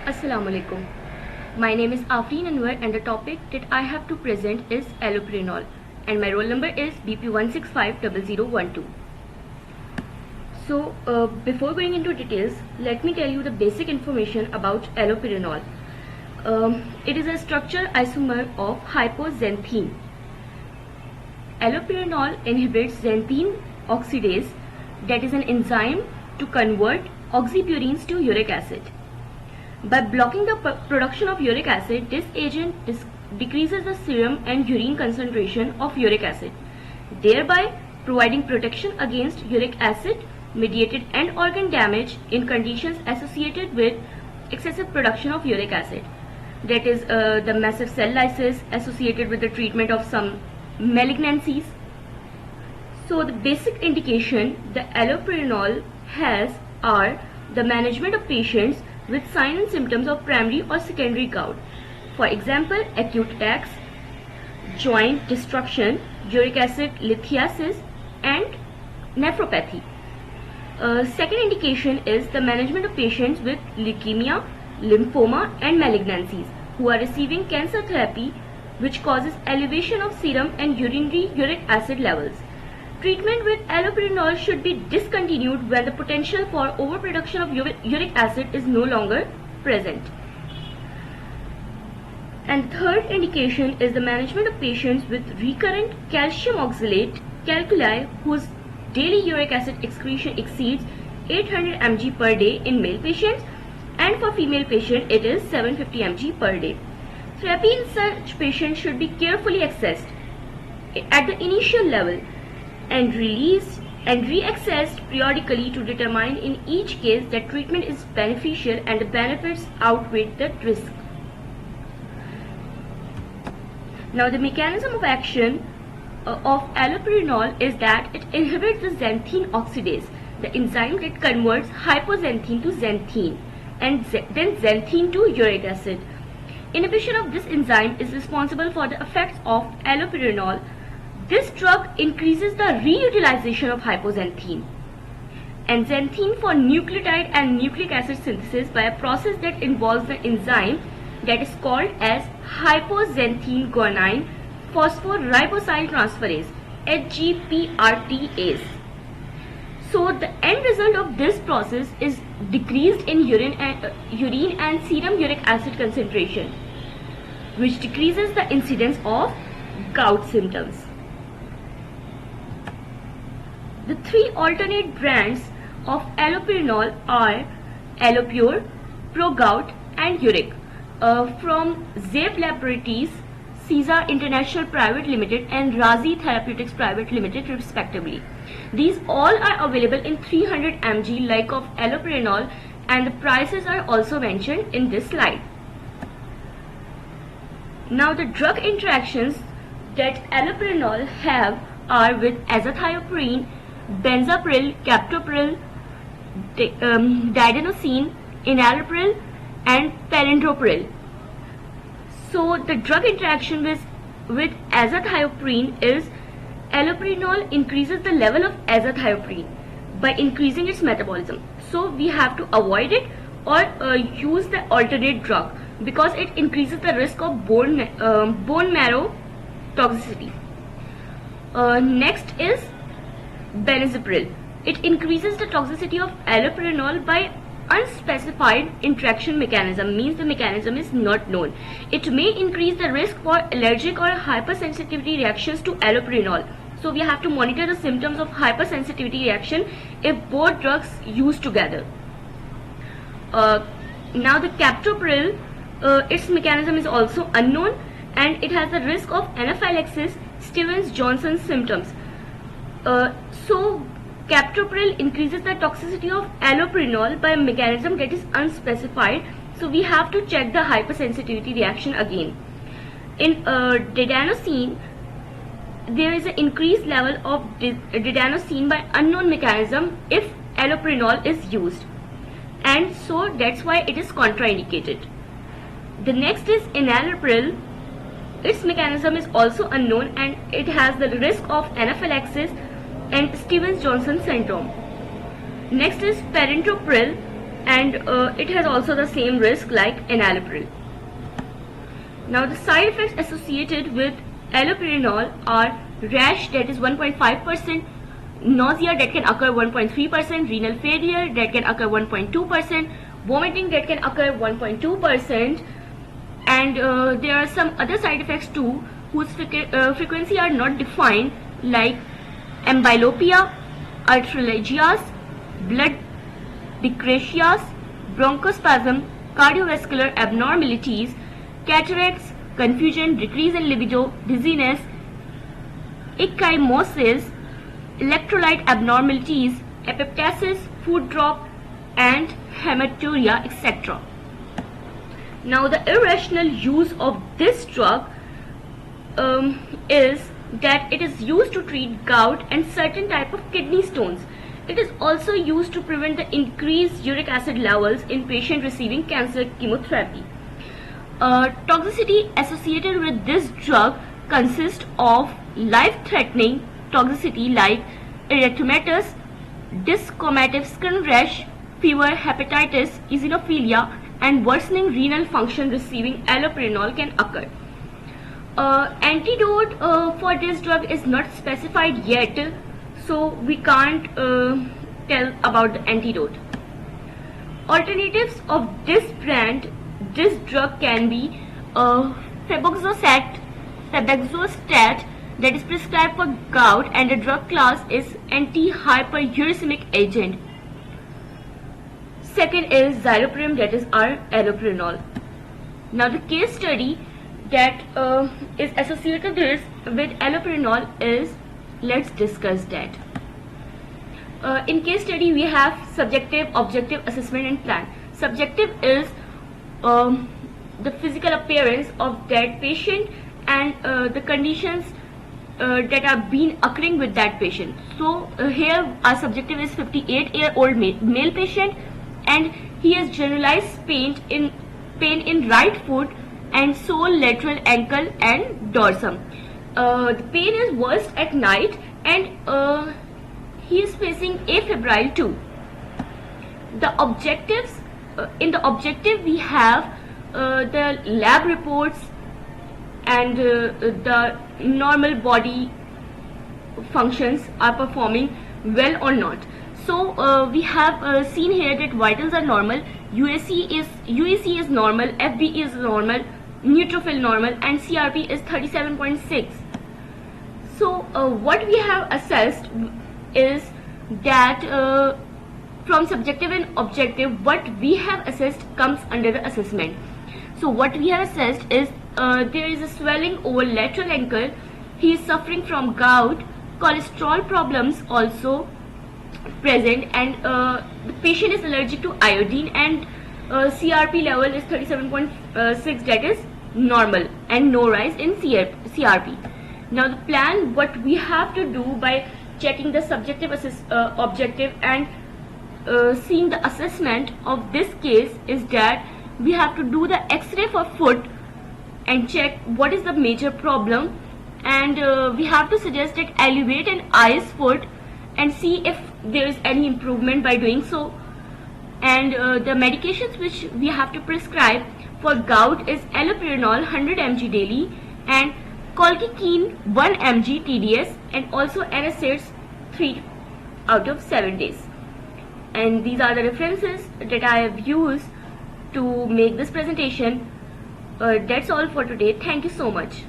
Assalamu alaikum. My name is Afreen Anwar and the topic that I have to present is allopurinol and my roll number is BP1650012. So before going into details, let me tell you the basic information about allopurinol. It is a structure isomer of hypoxanthine. Allopurinol inhibits xanthine oxidase, that is an enzyme to convert oxypurines to uric acid. By blocking the production of uric acid, this agent decreases the serum and urine concentration of uric acid, thereby providing protection against uric acid mediated end organ damage in conditions associated with excessive production of uric acid. That is the massive cell lysis associated with the treatment of some malignancies. So the basic indication the allopurinol has are the management of patients with signs and symptoms of primary or secondary gout. For example, acute attacks, joint destruction, uric acid lithiasis and nephropathy. Second indication is the management of patients with leukemia, lymphoma and malignancies who are receiving cancer therapy which causes elevation of serum and urinary uric acid levels. Treatment with allopurinol should be discontinued when the potential for overproduction of uric acid is no longer present. And third indication is the management of patients with recurrent calcium oxalate calculi whose daily uric acid excretion exceeds 800 mg per day in male patients, and for female patient it is 750 mg per day. Therapy in such patients should be carefully assessed at the initial level and released and reassessed periodically to determine in each case that treatment is beneficial and the benefits outweigh the risk. Now the mechanism of action of allopurinol is that it inhibits the xanthine oxidase, the enzyme that converts hypoxanthine to xanthine and then xanthine to uric acid. Inhibition of this enzyme is responsible for the effects of allopurinol. This drug increases the reutilization of hypoxanthine and xanthine for nucleotide and nucleic acid synthesis by a process that involves the enzyme that is called as hypoxanthine guanine phosphoribosyl transferase, HGPRTase. So the end result of this process is decreased in urine and serum uric acid concentration, which decreases the incidence of gout symptoms. The three alternate brands of allopurinol are Allopure, ProGout and Uric from Zape Laboratories, Caesar International Private Limited and Razi Therapeutics Private Limited respectively. These all are available in 300 mg like of allopurinol and the prices are also mentioned in this slide. Now the drug interactions that allopurinol have are with azathioprine, benzapril, captopril, diadenosine, enalapril and perindopril. So the drug interaction with azathioprine is allopurinol increases the level of azathioprine by increasing its metabolism. So we have to avoid it or use the alternate drug because it increases the risk of bone marrow toxicity. Next is benazepril. It increases the toxicity of allopurinol by unspecified interaction mechanism, means the mechanism is not known. It may increase the risk for allergic or hypersensitivity reactions to allopurinol. So we have to monitor the symptoms of hypersensitivity reaction if both drugs used together. Now the captopril, its mechanism is also unknown and it has the risk of anaphylaxis, Stevens-Johnson symptoms. So captopril increases the toxicity of allopurinol by a mechanism that is unspecified. So we have to check the hypersensitivity reaction again. In didanosine, there is an increased level of didanosine by unknown mechanism if allopurinol is used, and so that's why it is contraindicated. The next is enalapril. Its mechanism is also unknown and it has the risk of anaphylaxis and Stevens-Johnson syndrome. Next is perindopril. and it has also the same risk like enalapril. Now the side effects associated with allopurinol are rash, that is 1.5%, nausea that can occur 1.3%, renal failure that can occur 1.2%, vomiting that can occur 1.2%, and there are some other side effects too whose frequency are not defined, like amblyopia, arthralgias, blood dyscrasias, bronchospasm, cardiovascular abnormalities, cataracts, confusion, decrease in libido, dizziness, ecchymosis, electrolyte abnormalities, epistaxis, food drop, and hematuria, etc. Now the irrational use of this drug is that it is used to treat gout and certain type of kidney stones. It is also used to prevent the increased uric acid levels in patients receiving cancer chemotherapy. Toxicity associated with this drug consists of life-threatening toxicity like erythematous, desquamative skin rash, fever, hepatitis, eosinophilia, and worsening renal function receiving allopurinol can occur. Antidote for this drug is not specified yet, so we can't tell about the antidote. Alternatives of this brand, this drug can be febuxostat, that is prescribed for gout, and the drug class is anti-hyperuricemic agent. Second is xyloprim, that is our allopurinol. Now the case study that is associated with allopurinol is, let's discuss that. In case study we have subjective, objective, assessment and plan. Subjective is the physical appearance of that patient and the conditions that are been occurring with that patient. So here our subjective is 58-year-old male patient, and he has generalized pain in right foot and sole, lateral ankle and dorsum. The pain is worst at night, and he is facing afebrile too. The objectives, in the objective we have the lab reports and the normal body functions are performing well or not. So we have seen here that vitals are normal, UAC is normal, FB is normal, neutrophil normal, and CRP is 37.6. So what we have assessed is that from subjective and objective, what we have assessed comes under the assessment. So what we have assessed is there is a swelling over lateral ankle, he is suffering from gout, cholesterol problems also present, and the patient is allergic to iodine, and CRP level is 37.6, that is normal, and no rise in CRP. Now the plan, what we have to do by checking the subjective, objective and seeing the assessment of this case is that we have to do the X-ray for foot and check what is the major problem, and we have to suggest that elevate an ice foot and see if there is any improvement by doing so. And the medications which we have to prescribe for gout is allopurinol 100 mg daily and colchicine 1 mg TDS, and also NSAIDs 3 out of 7 days. And these are the references that I have used to make this presentation. That's all for today. Thank you so much.